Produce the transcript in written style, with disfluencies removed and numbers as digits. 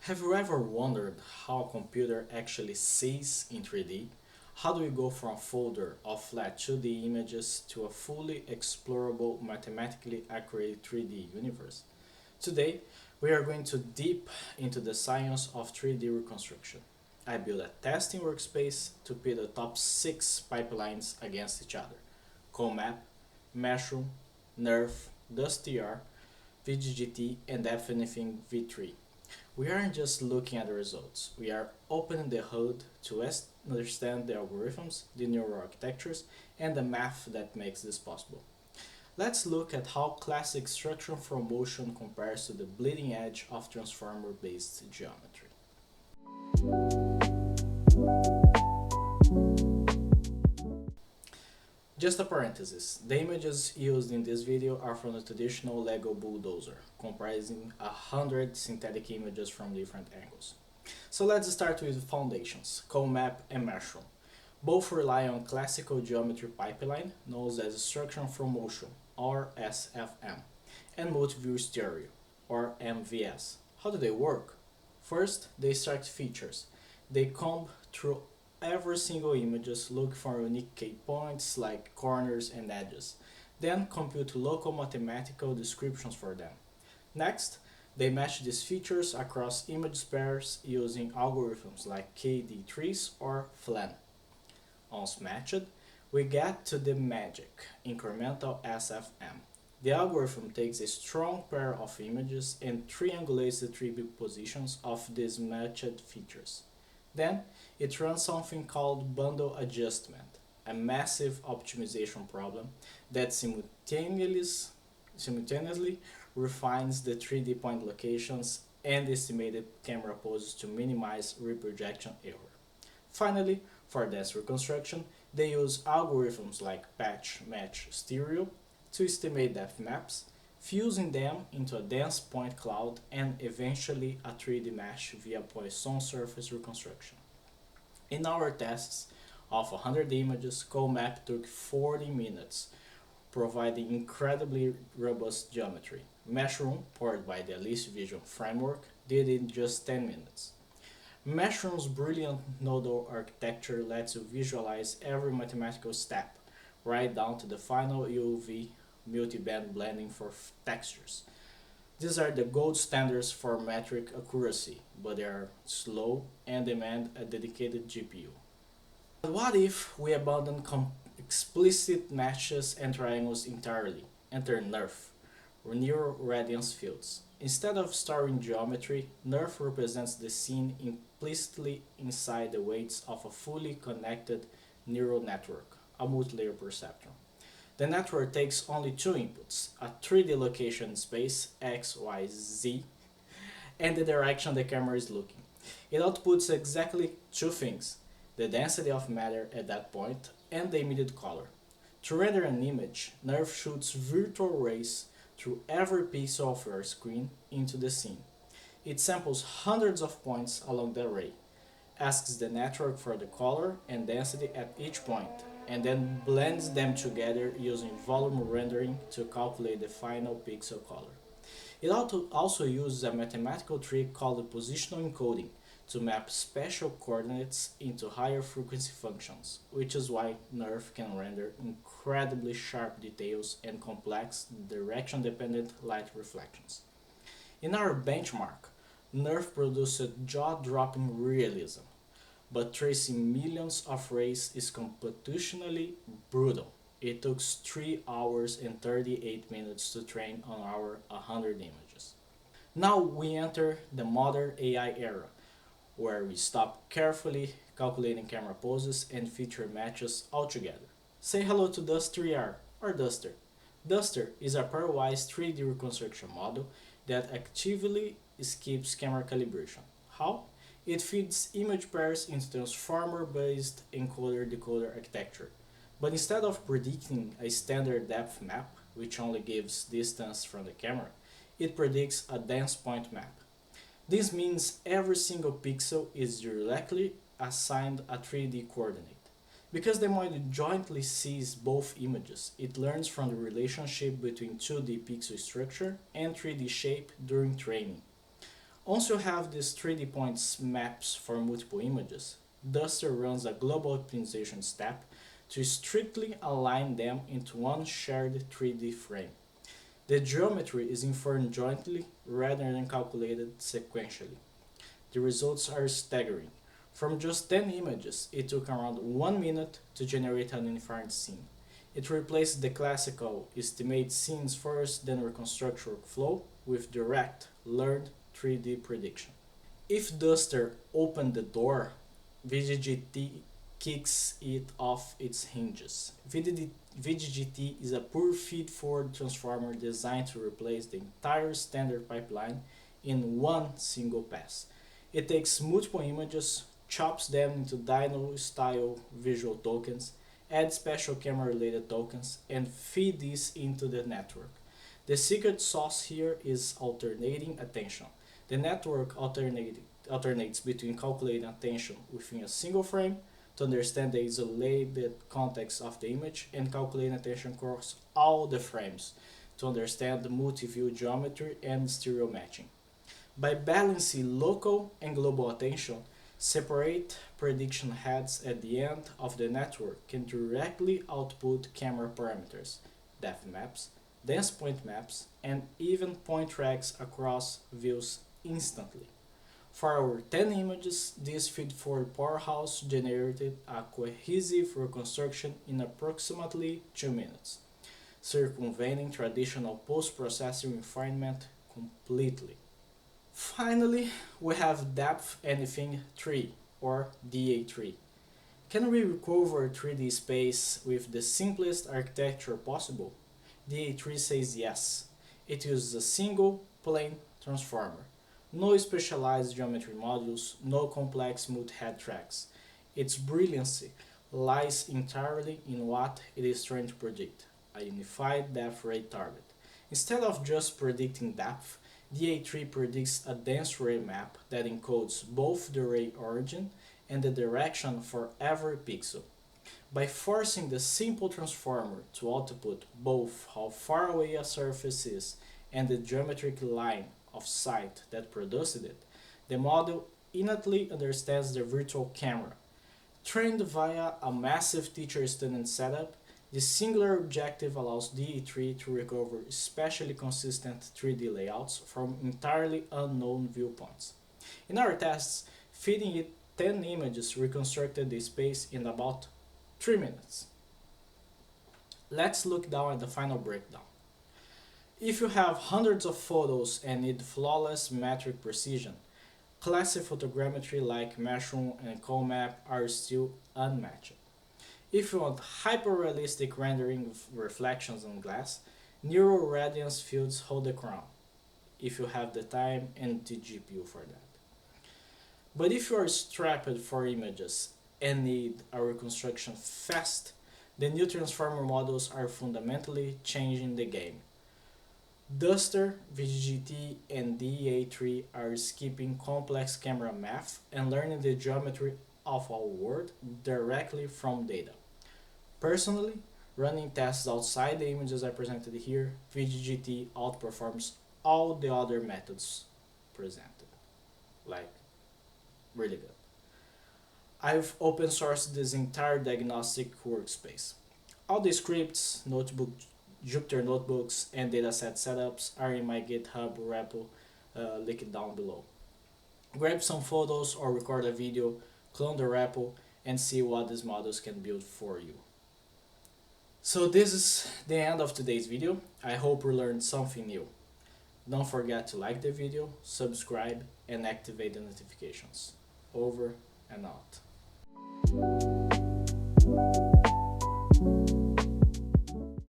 Have you ever wondered how a computer actually sees in 3D? How do we go from a folder of flat 2D images to a fully explorable, mathematically accurate 3D universe? Today, we are going to deep into the science of 3D reconstruction. I built a testing workspace to pit the top 6 pipelines against each other: COLMAP, Meshroom, NeRF, Dust3r, VGGT, and DepthAnythingv3. We aren't just looking at the results, we are opening the hood to understand the algorithms, the neural architectures, and the math that makes this possible. Let's look at how classic structure from motion compares to the bleeding edge of transformer-based geometry. Just a parenthesis, the images used in this video are from the traditional Lego bulldozer, comprising 100 synthetic images from different angles. So let's start with foundations, COLMAP and Meshroom. Both rely on classical geometry pipeline, known as structure from motion, or SFM, and multiview stereo, or MVS. How do they work? First, they extract features. They comb through every single images, look for unique key points like corners and edges, then compute local mathematical descriptions for them. Next, they match these features across image pairs using algorithms like KD trees or FLAN. Once matched, we get to the magic, incremental SFM. The algorithm takes a strong pair of images and triangulates the 3D positions of these matched features. Then, it runs something called bundle adjustment, a massive optimization problem that simultaneously refines the 3D point locations and estimated camera poses to minimize reprojection error. Finally, for dense reconstruction, they use algorithms like patch, match, stereo to estimate depth maps, fusing them into a dense point cloud and eventually a 3D mesh via Poisson surface reconstruction. In our tests of 100 images, COLMAP took 40 minutes, providing incredibly robust geometry. Meshroom, powered by the Alice Vision framework, did it in just 10 minutes. Meshroom's brilliant nodal architecture lets you visualize every mathematical step, right down to the final UV multiband blending for textures. These are the gold standards for metric accuracy, but they are slow and demand a dedicated GPU. But what if we abandon explicit matches and triangles entirely? Enter NeRF, Neural Radiance Fields. Instead of storing geometry, NeRF represents the scene implicitly inside the weights of a fully connected neural network, a multilayer perceptron. The network takes only two inputs, a 3D location in space, x, y, z, and the direction the camera is looking. It outputs exactly two things: the density of matter at that point and the immediate color. To render an image, NeRF shoots virtual rays through every pixel of your screen into the scene. It samples hundreds of points along the array, asks the network for the color and density at each point, and then blends them together using volume rendering to calculate the final pixel color. It also uses a mathematical trick called positional encoding to map spatial coordinates into higher frequency functions, which is why NeRF can render incredibly sharp details and complex direction-dependent light reflections. In our benchmark, NeRF produced jaw-dropping realism, but tracing millions of rays is computationally brutal. It took 3 hours and 38 minutes to train on our 100 images. Now we enter the modern AI era, where we stop carefully calculating camera poses and feature matches altogether. Say hello to Dust3r, or Duster. Duster is a pairwise 3D reconstruction model that actively skips camera calibration. How? It feeds image pairs into transformer-based encoder-decoder architecture. But instead of predicting a standard depth map, which only gives distance from the camera, it predicts a dense point map. This means every single pixel is directly assigned a 3D coordinate. Because the model jointly sees both images, it learns from the relationship between 2D pixel structure and 3D shape during training. Once you have these 3D points maps for multiple images, Dust3r runs a global optimization step to strictly align them into one shared 3D frame. The geometry is inferred jointly rather than calculated sequentially. The results are staggering. From just 10 images, it took around 1 minute to generate an unified scene. It replaced the classical estimate scenes first then reconstruct workflow with direct, learned 3D prediction. If Dust3r opened the door, VGGT kicks it off its hinges. VGGT is a pure feed-forward transformer designed to replace the entire standard pipeline in one single pass. It takes multiple images, chops them into Dino-style visual tokens, adds special camera-related tokens, and feed these into the network. The secret sauce here is alternating attention. The network alternates between calculating attention within a single frame to understand the isolated context of the image and calculating attention across all the frames to understand the multi-view geometry and stereo matching. By balancing local and global attention, separate prediction heads at the end of the network can directly output camera parameters, depth maps, dense point maps, and even point tracks across views instantly. For our 10 images, this feed-forward powerhouse generated a cohesive reconstruction in approximately 2 minutes, circumventing traditional post-processing refinement completely. Finally, we have DepthAnythingv3 or DA3. Can we recover 3D space with the simplest architecture possible? DA3 says yes. It uses a single plane transformer. No specialized geometry modules, no complex multi-head tracks. Its brilliancy lies entirely in what it is trying to predict, a unified depth rate target. Instead of just predicting depth, DA3 predicts a dense ray map that encodes both the ray origin and the direction for every pixel. By forcing the simple transformer to output both how far away a surface is and the geometric line of sight that produced it, the model innately understands the virtual camera. Trained via a massive teacher-student setup, this singular objective allows DA3 to recover especially consistent 3D layouts from entirely unknown viewpoints. In our tests, feeding it 10 images reconstructed the space in about 3 minutes. Let's look down at the final breakdown. If you have hundreds of photos and need flawless metric precision, classic photogrammetry like Meshroom and COLMAP are still unmatched. If you want hyper-realistic rendering of reflections on glass, neural Radiance fields hold the crown, if you have the time and the GPU for that. But if you are strapped for images and need a reconstruction fast, the new transformer models are fundamentally changing the game. Dust3r, VGGT, and DA3 are skipping complex camera math and learning the geometry of our world directly from data. Personally, running tests outside the images I presented here, VGGT outperforms all the other methods presented. Like, really good. I've open sourced this entire diagnostic workspace. All the scripts, Jupyter notebooks, and dataset setups are in my GitHub repo linked down below. Grab some photos or record a video, clone the repo, and see what these models can build for you. So this is the end of today's video. I hope you learned something new. Don't forget to like the video, subscribe, and activate the notifications. Over and out.